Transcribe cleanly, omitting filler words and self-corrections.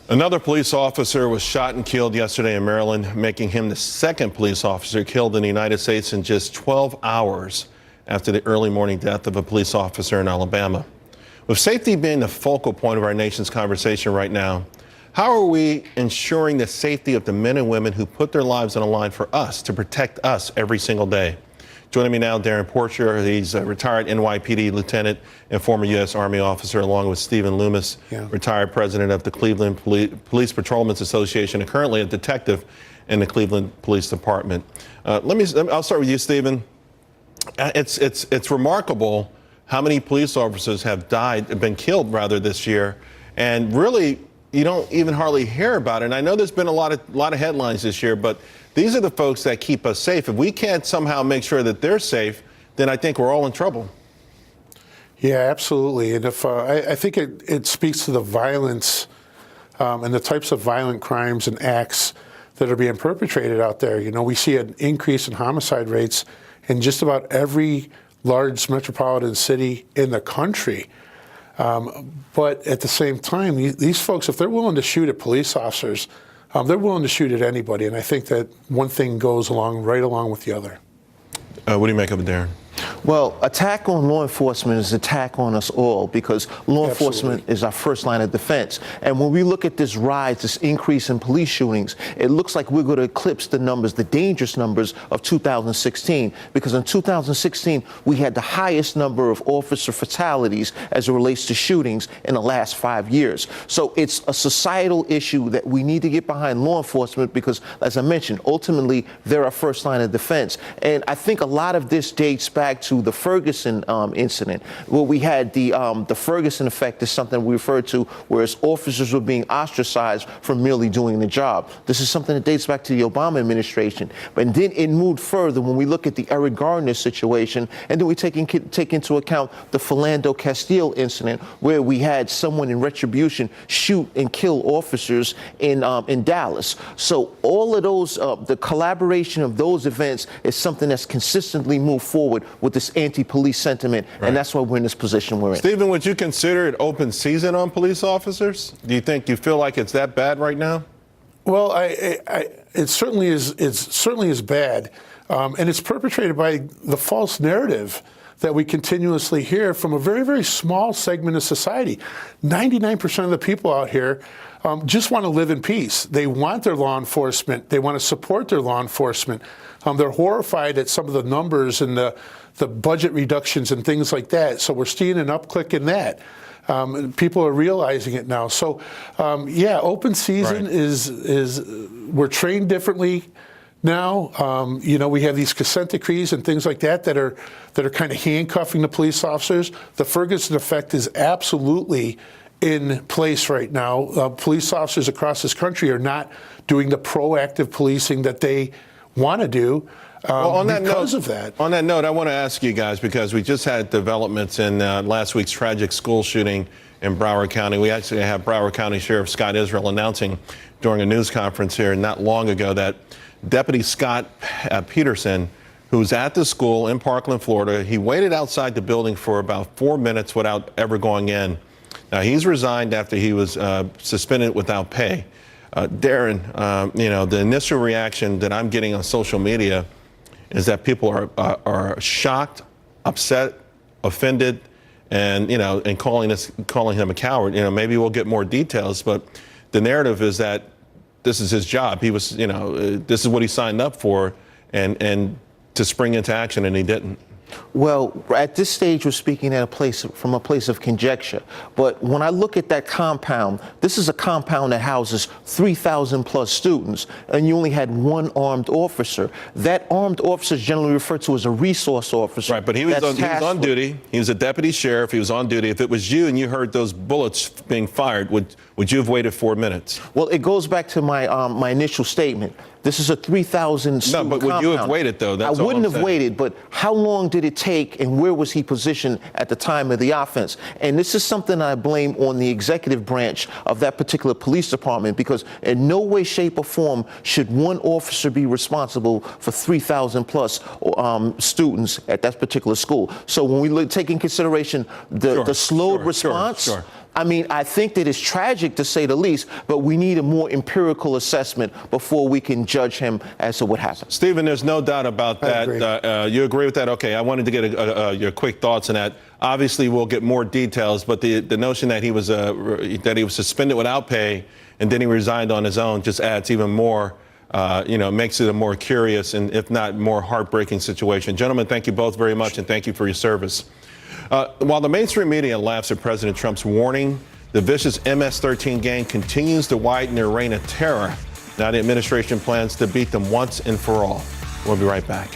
Another police officer was shot and killed yesterday in Maryland, making him the second police officer killed in the United States in just 12 hours after the early morning death of a police officer in Alabama. With safety being the focal point of our nation's conversation right now, how are we ensuring the safety of the men and women who put their lives on the line for us, to protect us every single day? Joining me now, Darrin Porcher. He's a retired NYPD lieutenant and former U.S. Army officer, along with Steve Loomis, retired president of the Cleveland Police Patrolmen's Association, and currently a detective in the Cleveland Police Department. I'll start with you, Stephen. It's remarkable how many police officers have been killed this year, and really you don't even hardly hear about it. And I know there's been a lot of headlines this year, but these are the folks that keep us safe. If we can't somehow make sure that they're safe, then I think we're all in trouble. Yeah, absolutely. And if I think it speaks to the violence and the types of violent crimes and acts that are being perpetrated out there. You know, we see an increase in homicide rates in just about every large metropolitan city in the country. But at the same time, these folks, if they're willing to shoot at police officers, they're willing to shoot at anybody. And I think that one thing goes right along with the other. What do you make of it, Darrin? Well, attack on law enforcement is an attack on us all, because law enforcement is our first line of defense. And when we look at this rise, this increase in police shootings, it looks like we're going to eclipse the numbers, the dangerous numbers of 2016, because in 2016, we had the highest number of officer fatalities as it relates to shootings in the last 5 years. So it's a societal issue that we need to get behind law enforcement, because, as I mentioned, ultimately, they're our first line of defense. And I think a lot of this dates back to the Ferguson incident, where we had the Ferguson effect is something we refer to, whereas officers were being ostracized for merely doing the job. This is something that dates back to the Obama administration. But then it moved further when we look at the Eric Garner situation, and then we take into account the Philando Castile incident, where we had someone in retribution shoot and kill officers in Dallas. So all of those, the collaboration of those events is something that's consistently moved forward with this anti-police sentiment, and that's why we're in this position we're in. Stephen, would you consider it open season on police officers? Do you feel like it's that bad right now? Well, it certainly is. It certainly is bad, and it's perpetrated by the false narrative that we continuously hear from a very, very small segment of society. 99% of the people out here just want to live in peace. They want their law enforcement. They want to support their law enforcement. They're horrified at some of the numbers and the budget reductions and things like that. So we're seeing an upclick in that. People are realizing it now. So, yeah, open season is we're trained differently now. You know, we have these consent decrees and things like that that are kind of handcuffing the police officers. The Ferguson effect is absolutely in place right now. Police officers across this country are not doing the proactive policing that they want to do because of that. On that note, I want to ask you guys, because we just had developments in last week's tragic school shooting in Broward County. We actually have Broward County Sheriff Scott Israel announcing during a news conference here not long ago that Deputy Scott Peterson, who's at the school in Parkland, Florida, he waited outside the building for about 4 minutes without ever going in. Now, he's resigned after he was suspended without pay. Darrin, you know, the initial reaction that I'm getting on social media is that people are shocked, upset, offended, and, you know, and calling him a coward. You know, maybe we'll get more details, but the narrative is that this is his job. He was, you know, this is what he signed up for, and to spring into action, and he didn't. Well, at this stage, we're speaking from a place of conjecture. But when I look at that compound, this is a compound that houses 3,000 plus students, and you only had one armed officer. That armed officer is generally referred to as a resource officer. Right, but he was on duty. He was a deputy sheriff. He was on duty. If it was you and you heard those bullets being fired, would you have waited 4 minutes? Well, it goes back to my initial statement. This is a 3,000 student No, but would you have waited, though? I wouldn't have waited, but how long did it take, and where was he positioned at the time of the offense? And this is something I blame on the executive branch of that particular police department, because in no way, shape, or form should one officer be responsible for 3,000 plus students at that particular school. So when we take in consideration the slowed response, I mean, I think that it's tragic to say the least, but we need a more empirical assessment before we can judge him as to what happened. Stephen, there's no doubt about that. Agree. You agree with that? Okay, I wanted to get your quick thoughts on that. Obviously, we'll get more details, but the notion that he was suspended without pay and then he resigned on his own just adds even more, makes it a more curious and, if not more heartbreaking situation. Gentlemen, thank you both very much, and thank you for your service. While the mainstream media laughs at President Trump's warning, the vicious MS-13 gang continues to widen their reign of terror. Now the administration plans to beat them once and for all. We'll be right back.